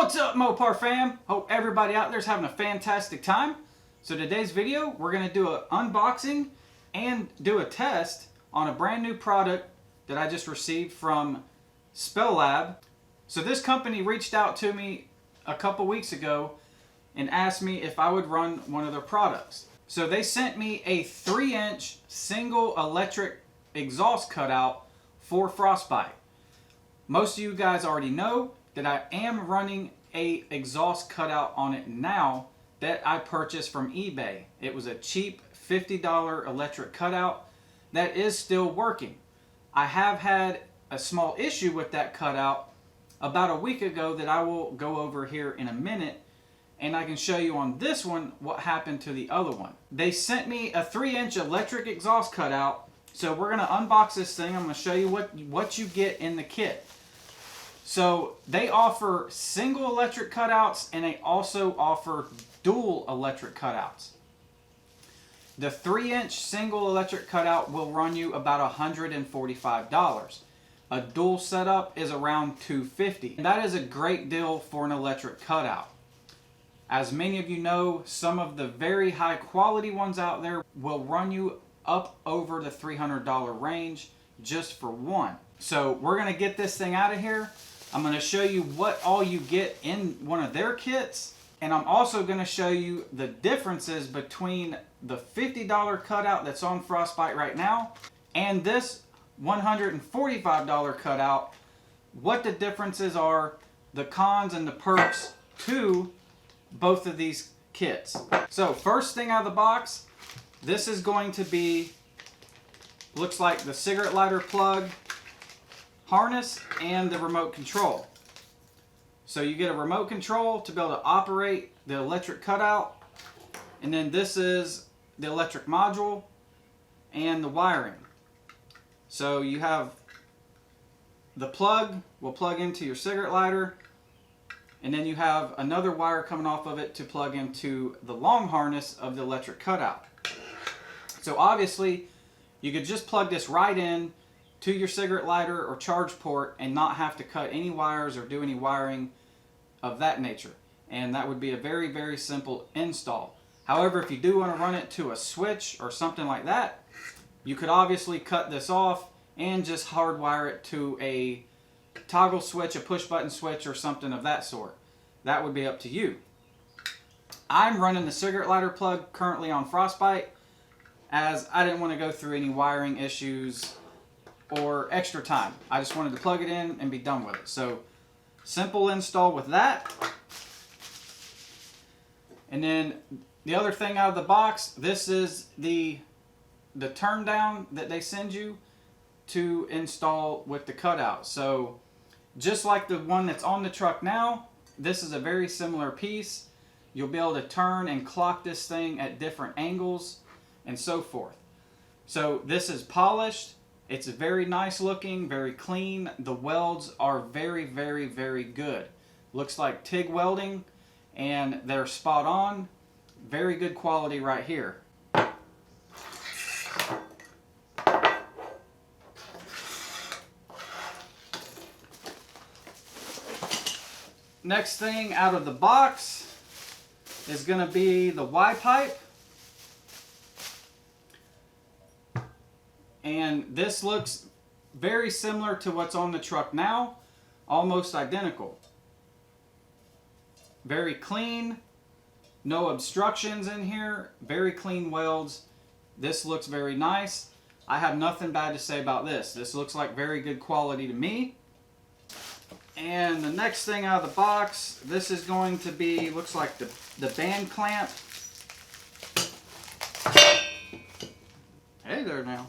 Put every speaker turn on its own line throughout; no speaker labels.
What's up, Mopar fam? Hope everybody out there is having a fantastic time. So today's video, we're going to do an unboxing and do a test on a brand new product that I just received from SPELAB. So this company reached out to me a couple weeks ago and asked me if I would run one of their products. So they sent me a 3-inch single electric exhaust cutout for frostbite. Most of you guys already know that I am running a exhaust cutout on it now that I purchased from eBay. It was a cheap $50 electric cutout that is still working. I have had a small issue with that cutout about a week ago that I will go over here in a minute, and I can show you on this one what happened to the other one. They sent me a 3-inch electric exhaust cutout, so we're going to unbox this thing. I'm going to show you what you get in the kit. So they offer single electric cutouts and they also offer dual electric cutouts. The 3-inch single electric cutout will run you about $145. A dual setup is around $250. And that is a great deal for an electric cutout. As many of you know, some of the very high quality ones out there will run you up over the $300 range just for one. So we're going to get this thing out of here. I'm going to show you what all you get in one of their kits, and I'm also going to show you the differences between the $50 cutout that's on Frostbite right now and this $145 cutout, what the differences are, the cons and the perks to both of these kits. So first thing out of the box, this is going to be, looks like the cigarette lighter plug, harness, and the remote control. So you get a remote control to be able to operate the electric cutout, and then this is the electric module and the wiring. So you have the plug will plug into your cigarette lighter, and then you have another wire coming off of it to plug into the long harness of the electric cutout. So obviously you could just plug this right in to your cigarette lighter or charge port and not have to cut any wires or do any wiring of that nature. And that would be a very, very simple install. However, if you do want to run it to a switch or something like that, you could obviously cut this off and just hardwire it to a toggle switch, a push button switch, or something of that sort. That would be up to you. I'm running the cigarette lighter plug currently on Frostbite, as I didn't want to go through any wiring issues or extra time. I just wanted to plug it in and be done with it. So simple install with that. And then the other thing out of the box, this is the Turndown that they send you to install with the cutout. So just like the one that's on the truck now, this is a very similar piece. You'll be able to turn and clock this thing at different angles and so forth. So this is polished. It's very nice looking, very clean. The welds are very, very, very good. Looks like TIG welding, and they're spot on. Very good quality right here. Next thing out of the box is going to be the Y pipe. And this looks very similar to what's on the truck now, almost identical. Very clean, no obstructions in here, very clean welds. This looks very nice. I have nothing bad to say about this. This looks like very good quality to me. And the next thing out of the box, this is going to be, looks like the band clamp. Hey there now.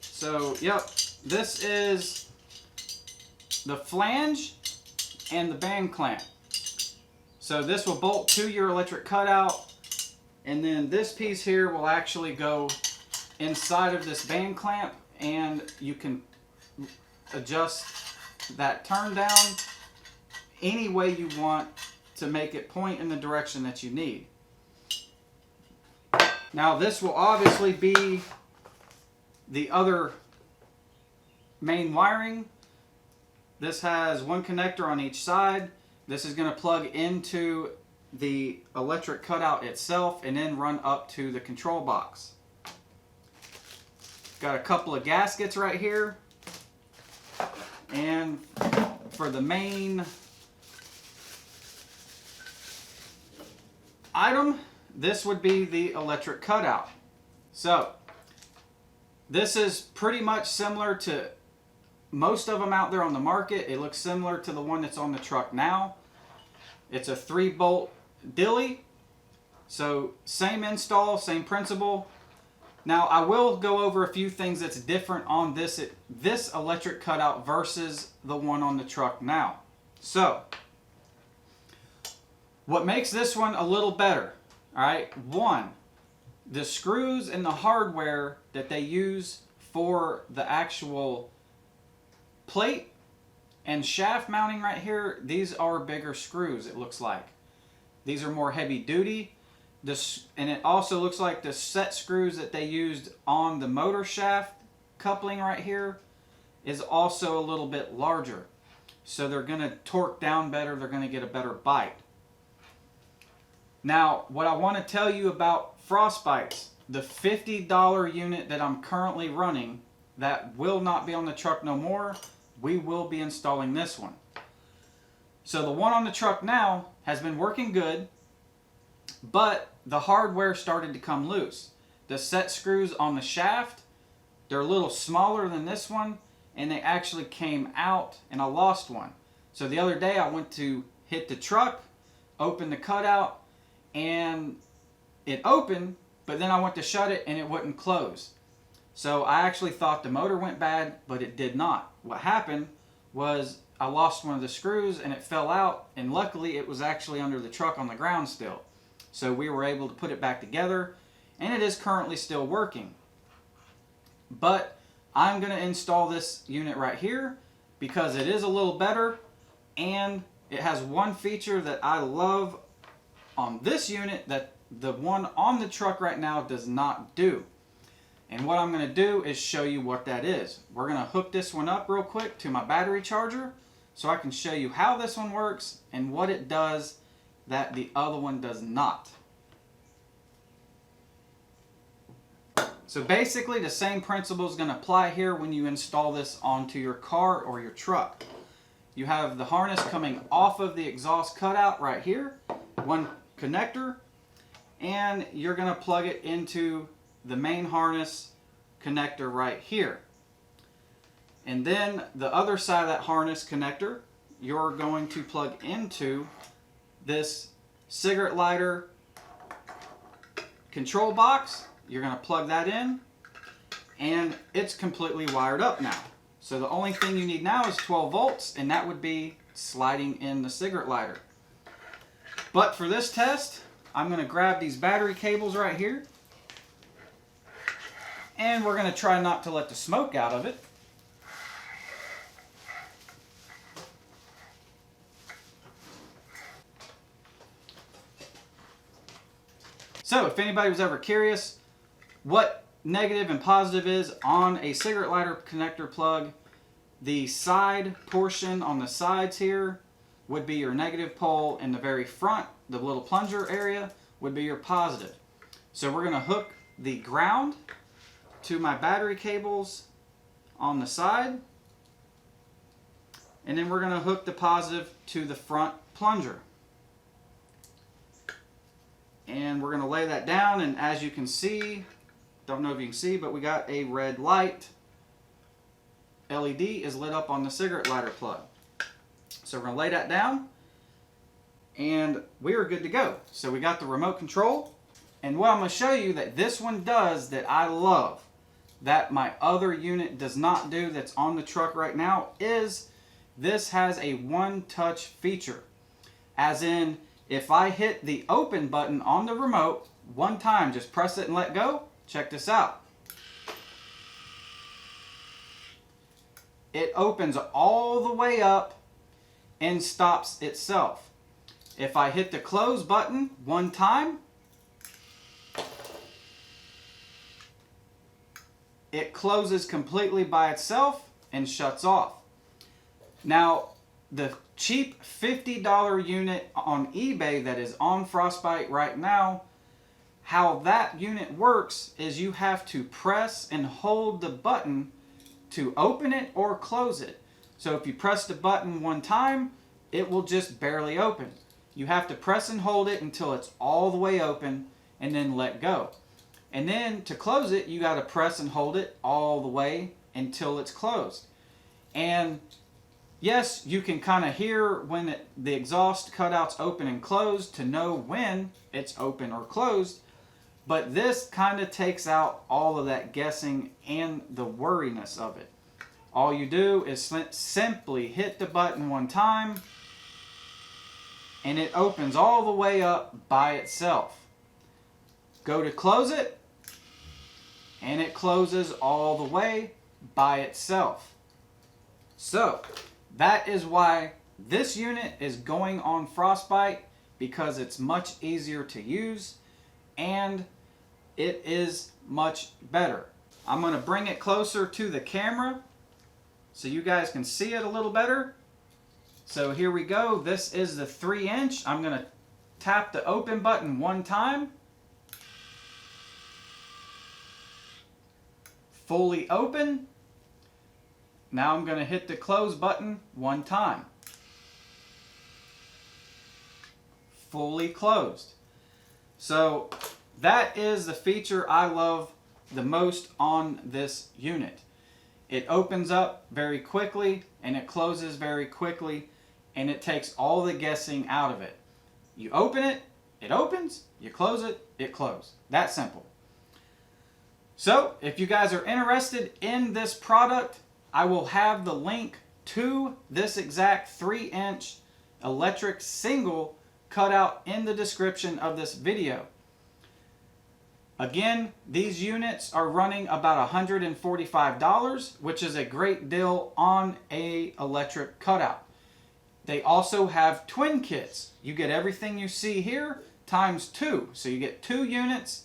So, yep, this is the flange and the band clamp. So this will bolt to your electric cutout, and then this piece here will actually go inside of this band clamp, and you can adjust that turn down any way you want to make it point in the direction that you need. Now this will obviously be the other main wiring. This has one connector on each side. This is going to plug into the electric cutout itself and then run up to the control box. Got a couple of gaskets right here. And for the main item, this would be the electric cutout. So this is pretty much similar to most of them out there on the market. It looks similar to the one that's on the truck now. It's a 3-bolt dilly. So same install, same principle. Now I will go over a few things that's different on this electric cutout versus the one on the truck now. So what makes this one a little better, all right? One, the screws and the hardware that they use for the actual plate and shaft mounting right here, these are bigger screws, it looks like. These are more heavy duty. And it also looks like the set screws that they used on the motor shaft coupling right here is also a little bit larger. So they're going to torque down better, they're going to get a better bite. Now, what I want to tell you about frostbites, the $50 unit that I'm currently running, that will not be on the truck no more, we will be installing this one. So the one on the truck now has been working good, but the hardware started to come loose. The set screws on the shaft, they're a little smaller than this one, and they actually came out and I lost one. So the other day I went to hit the truck, open the cutout, and it opened, but then I went to shut it and it wouldn't close. So I actually thought the motor went bad, but it did not. What happened was I lost one of the screws and it fell out, and luckily it was actually under the truck on the ground still. So we were able to put it back together, and it is currently still working. But I'm going to install this unit right here because it is a little better, and it has one feature that I love on this unit that the one on the truck right now does not do. And what I'm going to do is show you what that is. We're going to hook this one up real quick to my battery charger so I can show you how this one works and what it does that the other one does not. So basically the same principle is going to apply here when you install this onto your car or your truck. You have the harness coming off of the exhaust cutout right here, one connector, and you're going to plug it into the main harness connector right here. And then the other side of that harness connector, you're going to plug into this cigarette lighter control box. You're going to plug that in, and it's completely wired up now. So the only thing you need now is 12 volts, and that would be sliding in the cigarette lighter. But for this test, I'm going to grab these battery cables right here, and we're going to try not to let the smoke out of it. So if anybody was ever curious what negative and positive is on a cigarette lighter connector plug, the side portion on the sides here would be your negative pole, and the very front, the little plunger area, would be your positive. So we're going to hook the ground to my battery cables on the side, and then we're going to hook the positive to the front plunger. And we're going to lay that down, and as you can see, don't know if you can see, but we got a red light. LED is lit up on the cigarette lighter plug. So we're going to lay that down, and we are good to go. So we got the remote control, and what I'm going to show you that this one does that I love, that my other unit does not do that's on the truck right now, is this has a one-touch feature. As in, if I hit the open button on the remote one time, just press it and let go, check this out. It opens all the way up and stops itself. If I hit the close button one time, it closes completely by itself and shuts off. Now, the cheap $50 unit on eBay that is on Frostbite right now, how that unit works is you have to press and hold the button to open it or close it. So if you press the button one time, it will just barely open. You have to press and hold it until it's all the way open and then let go. And then to close it, you got to press and hold it all the way until it's closed. And yes, you can kind of hear when the exhaust cutout's open and closed to know when it's open or closed. But this kind of takes out all of that guessing and the worriness of it. All you do is simply hit the button one time and it opens all the way up by itself. Go to close it and it closes all the way by itself. So that is why this unit is going on Frostbite, because it's much easier to use and it is much better. I'm going to bring it closer to the camera so you guys can see it a little better. So here we go. This is the 3-inch. I'm going to tap the open button one time. Fully open. Now I'm going to hit the close button one time. Fully closed. So that is the feature I love the most on this unit. It opens up very quickly and it closes very quickly, and it takes all the guessing out of it. You open it, it opens. You close it, it closes. That simple. So if you guys are interested in this product, I will have the link to this exact 3-inch electric single cutout in the description of this video. Again, these units are running about $145, which is a great deal on an electric cutout. They also have twin kits. You get everything you see here times 2. So you get 2 units,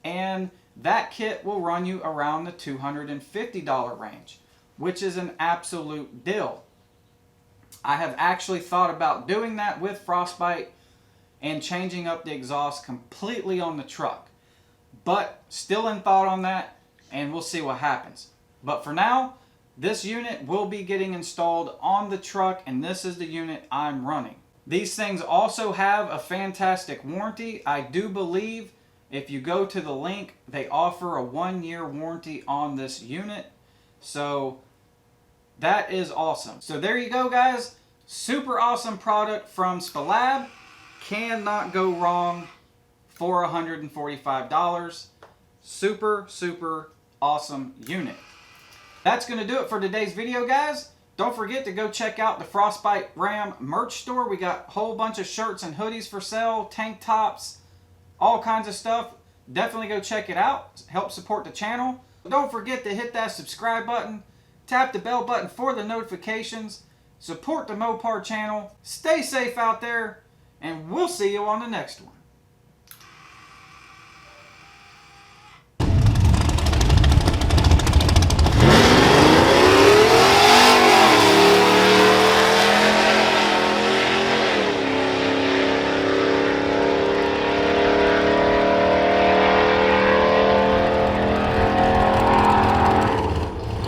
and that kit will run you around the $250 range, which is an absolute deal. I have actually thought about doing that with Frostbite and changing up the exhaust completely on the truck. But still in thought on that, and we'll see what happens. But for now, this unit will be getting installed on the truck, and this is the unit I'm running. These things also have a fantastic warranty. I do believe if you go to the link, they offer a 1-year warranty on this unit. So that is awesome. So there you go, guys. Super awesome product from SPELAB. Cannot go wrong for $145. Super, super awesome unit. That's going to do it for today's video, guys. Don't forget to go check out the Frostbite Ram merch store. We got a whole bunch of shirts and hoodies for sale, tank tops, all kinds of stuff. Definitely go check it out. Help support the channel. Don't forget to hit that subscribe button. Tap the bell button for the notifications. Support the Mopar channel. Stay safe out there, and we'll see you on the next one.